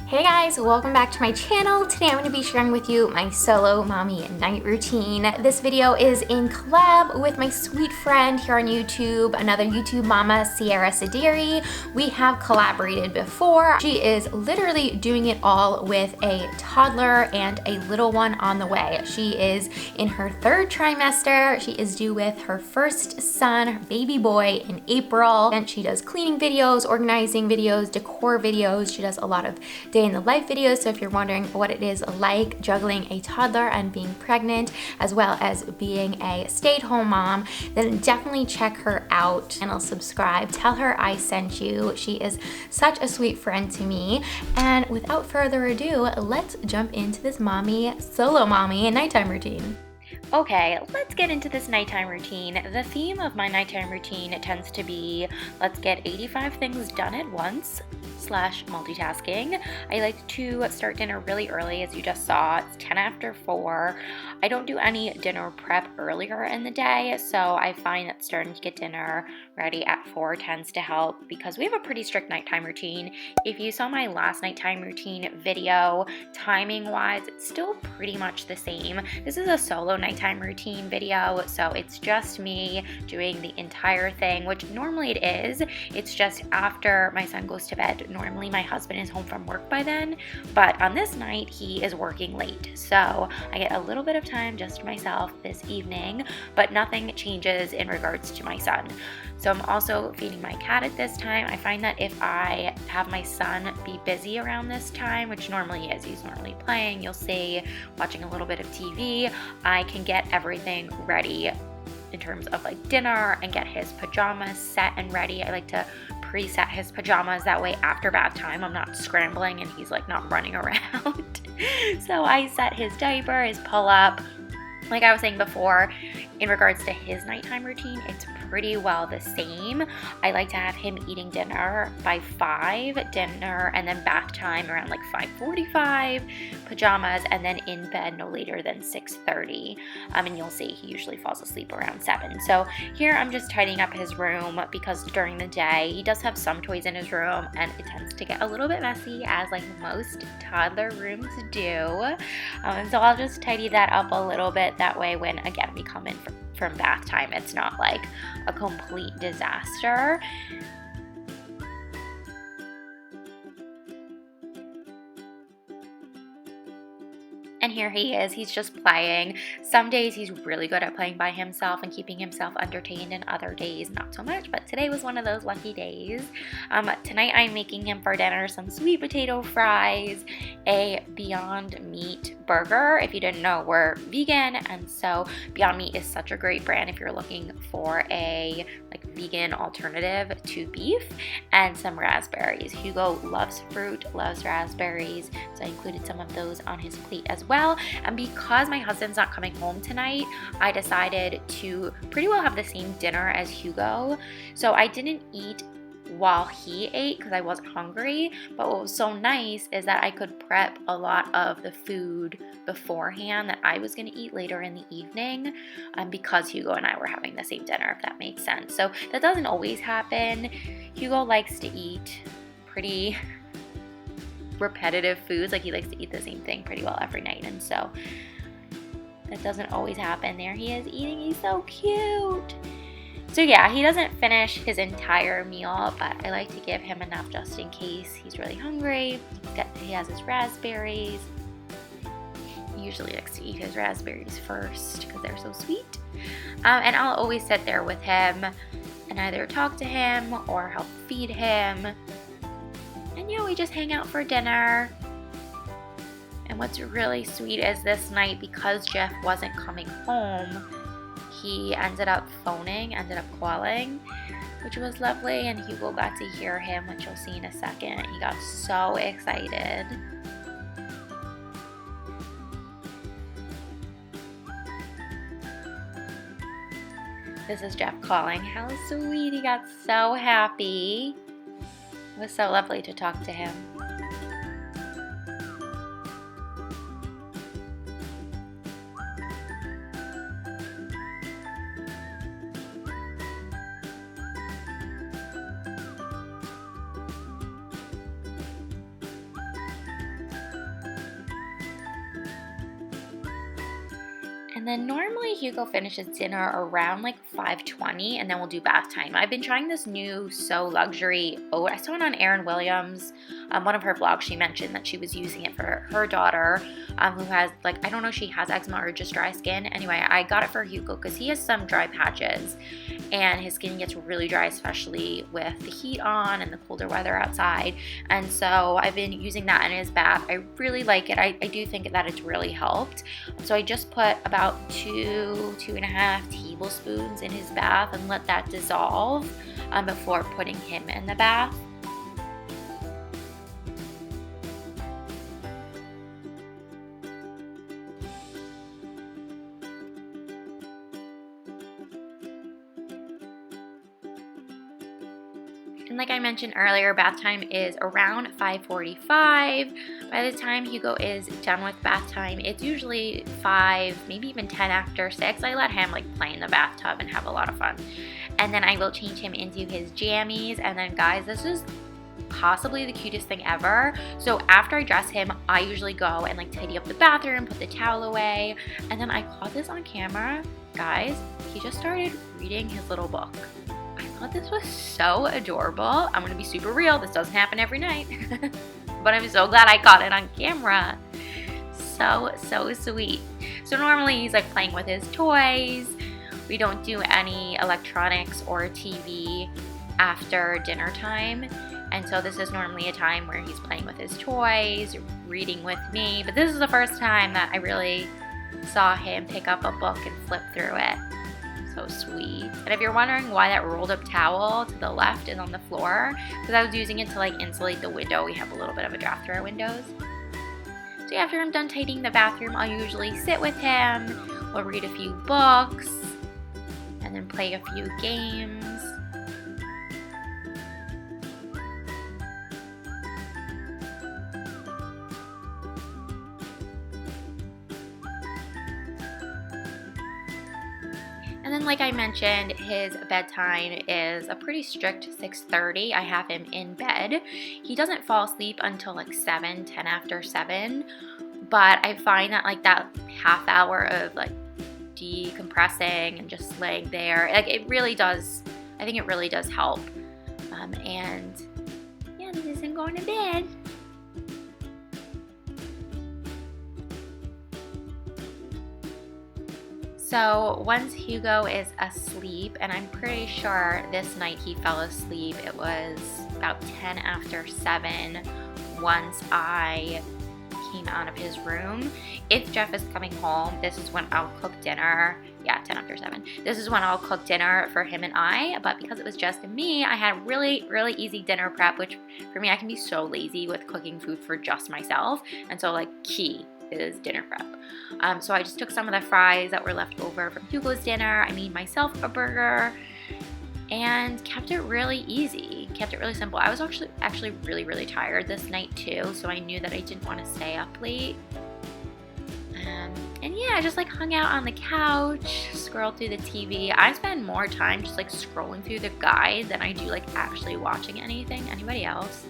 Hey guys, welcome back to my channel. Today I'm going to be sharing with you my solo mommy night routine. This video is in collab with my sweet friend here on YouTube, another YouTube mama, CIERA'S. We have collaborated before. She is literally doing it all with a toddler and a little one on the way. She is in her third trimester. She is due with her first son, her baby boy, in April. And she does cleaning videos, organizing videos, decor videos. She does a lot of day in the life videos. So if you're wondering what it is like juggling a toddler and being pregnant, as well as being a stay-at-home mom, then definitely check her out and I'll subscribe. Tell her I sent you. She is such a sweet friend to me. And without further ado, let's jump into this solo mommy nighttime routine. Okay, let's get into this nighttime routine. The theme of my nighttime routine tends to be, let's get 85 things done at once / multitasking. I like to start dinner really early, as you just saw. It's 10 after 4. I don't do any dinner prep earlier in the day, so I find that starting to get dinner ready at 4 tends to help because we have a pretty strict nighttime routine. If you saw my last nighttime routine video, timing-wise, it's still pretty much the same. This is a solo nighttime routine video, so it's just me doing the entire thing, which normally it is. It's just after my son goes to bed. Normally my husband is home from work by then, but on this night he is working late, so I get a little bit of time just to myself this evening, but nothing changes in regards to my son. So I'm also feeding my cat at this time. I find that if I have my son be busy around this time, which normally is, he's normally playing, you'll see, watching a little bit of TV, I can get everything ready in terms of like dinner and get his pajamas set and ready. I like to preset his pajamas, that way after bath time I'm not scrambling and he's like not running around. So I set his diaper, his pull-up. Like I was saying before, in regards to his nighttime routine, it's pretty well the same. I like to have him eating dinner by 5, dinner, and then bath time around like 5:45, pajamas, and then in bed no later than 6:30. And you'll see he usually falls asleep around 7. So here I'm just tidying up his room because during the day he does have some toys in his room and it tends to get a little bit messy, as like most toddler rooms do. So I'll just tidy that up a little bit. That way when, again, we come in from bath time, it's not like a complete disaster. And here he is, he's just playing. Some days he's really good at playing by himself and keeping himself entertained, and other days not so much, but today was one of those lucky days. Tonight I'm making him for dinner some sweet potato fries, a Beyond Meat burger. If you didn't know, we're vegan, and so Beyond Meat is such a great brand if you're looking for a like vegan alternative to beef, and some raspberries. Hugo loves fruit, loves raspberries, so I included some of those on his plate as well. And because my husband's not coming home tonight, I decided to pretty well have the same dinner as Hugo. So I didn't eat while he ate because I wasn't hungry, but what was so nice is that I could prep a lot of the food beforehand that I was going to eat later in the evening, because Hugo and I were having the same dinner, if that makes sense. So that doesn't always happen. Hugo likes to eat pretty repetitive foods, like he likes to eat the same thing pretty well every night, and so that doesn't always happen. There he is eating, he's so cute. So yeah, he doesn't finish his entire meal, but I like to give him enough just in case he's really hungry. He has his raspberries. He usually likes to eat his raspberries first because they're so sweet. And I'll always sit there with him and either talk to him or help feed him. And we just hang out for dinner. And what's really sweet is this night, because Jeff wasn't coming home, he ended up calling, which was lovely, and Hugo got to hear him, which you'll see in a second. He got so excited. This is Jeff calling. How sweet, he got so happy. It was so lovely to talk to him. And then normally Hugo finishes dinner around like 5:20, and then we'll do bath time. I've been trying this new So Luxury oat. I saw it on Erin Williams. One of her vlogs, she mentioned that she was using it for her daughter, who has, like, I don't know if she has eczema or just dry skin. Anyway, I got it for Hugo because he has some dry patches and his skin gets really dry, especially with the heat on and the colder weather outside. And so I've been using that in his bath. I really like it. I do think that it's really helped. So I just put about 2.5 tablespoons in his bath and let that dissolve before putting him in the bath. And like I mentioned earlier, bath time is around 5:45. By the time Hugo is done with bath time, it's usually 5, maybe even 10 after 6. I let him like play in the bathtub and have a lot of fun. And then I will change him into his jammies. And then guys, this is possibly the cutest thing ever. So after I dress him, I usually go and like tidy up the bathroom, put the towel away. And then I caught this on camera. Guys, he just started reading his little book. I thought this was so adorable. I'm gonna be super real, this doesn't happen every night. But I'm so glad I caught it on camera. So sweet. So normally he's like playing with his toys. We don't do any electronics or TV after dinner time. And so this is normally a time where he's playing with his toys, reading with me. But this is the first time that I really saw him pick up a book and flip through it. So sweet. And if you're wondering why that rolled up towel to the left is on the floor, because I was using it to like insulate the window. We have a little bit of a draft through our windows. So after I'm done tidying the bathroom, I'll usually sit with him. We'll read a few books and then play a few games. And then like I mentioned, his bedtime is a pretty strict 6:30. I have him in bed. He doesn't fall asleep until like 10 after 7. But I find that like that half hour of like decompressing and just laying there, like it really does, I think it really does help. And yeah, this is him going to bed. So once Hugo is asleep, and I'm pretty sure this night he fell asleep, it was about 10 after 7 once I came out of his room. If Jeff is coming home, this is when I'll cook dinner. Yeah, 10 after 7. This is when I'll cook dinner for him and I, but because it was just me, I had really easy dinner prep, which for me, I can be so lazy with cooking food for just myself, and so like key is dinner prep. So I just took some of the fries that were left over from Hugo's dinner. I made myself a burger and kept it really easy, kept it really simple. I was actually really tired this night too, so I knew that I didn't want to stay up late. And yeah, I just like hung out on the couch, scrolled through the TV. I spend more time just like scrolling through the guide than I do like actually watching anything. Anybody else?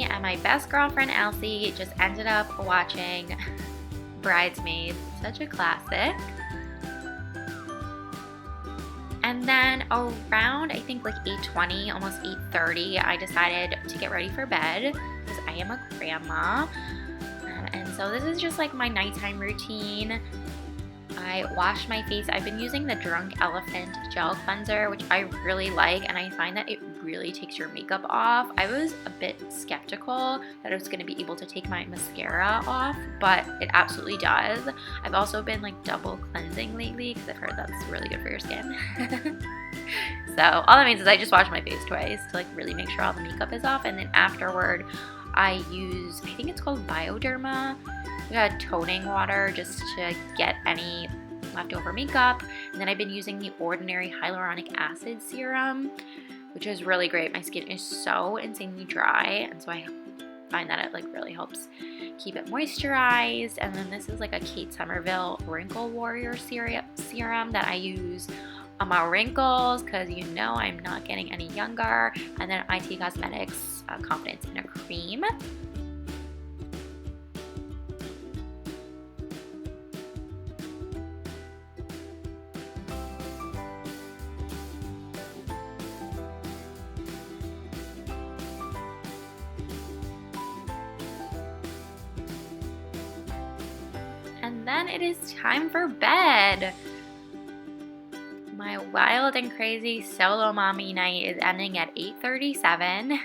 And my best girlfriend Elsie just ended up watching Bridesmaids, such a classic. And then around I think like 8:20, almost 8:30, I decided to get ready for bed because I am a grandma. And so this is just like my nighttime routine. I wash my face. I've been using the Drunk Elephant gel cleanser, which I really like, and I find that it really takes your makeup off. I was a bit skeptical that I was going to be able to take my mascara off, but it absolutely does. I've also been like double cleansing lately because I've heard that's really good for your skin. So all that means is I just wash my face twice to like really make sure all the makeup is off, and then afterward I use, I think it's called Bioderma, toning water just to get any leftover makeup. And then I've been using the Ordinary Hyaluronic Acid Serum, which is really great. My skin is so insanely dry, and so I find that it like really helps keep it moisturized. And then this is like a Kate Somerville Wrinkle Warrior serum that I use my wrinkles, because you know I'm not getting any younger. And then IT Cosmetics Confidence in a Cream. And then it is time for bed. My wild and crazy solo mommy night is ending at 8:37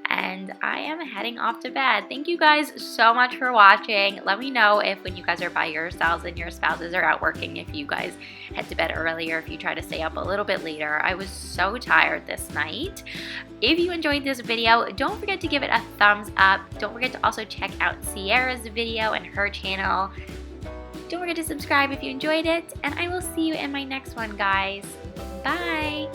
and I am heading off to bed. Thank you guys so much for watching. Let me know if when you guys are by yourselves and your spouses are out working, if you guys head to bed earlier, if you try to stay up a little bit later. I was so tired this night. If you enjoyed this video, don't forget to give it a thumbs up. Don't forget to also check out CIERA'S video and her channel. Don't forget to subscribe if you enjoyed it, and I will see you in my next one, guys. Bye!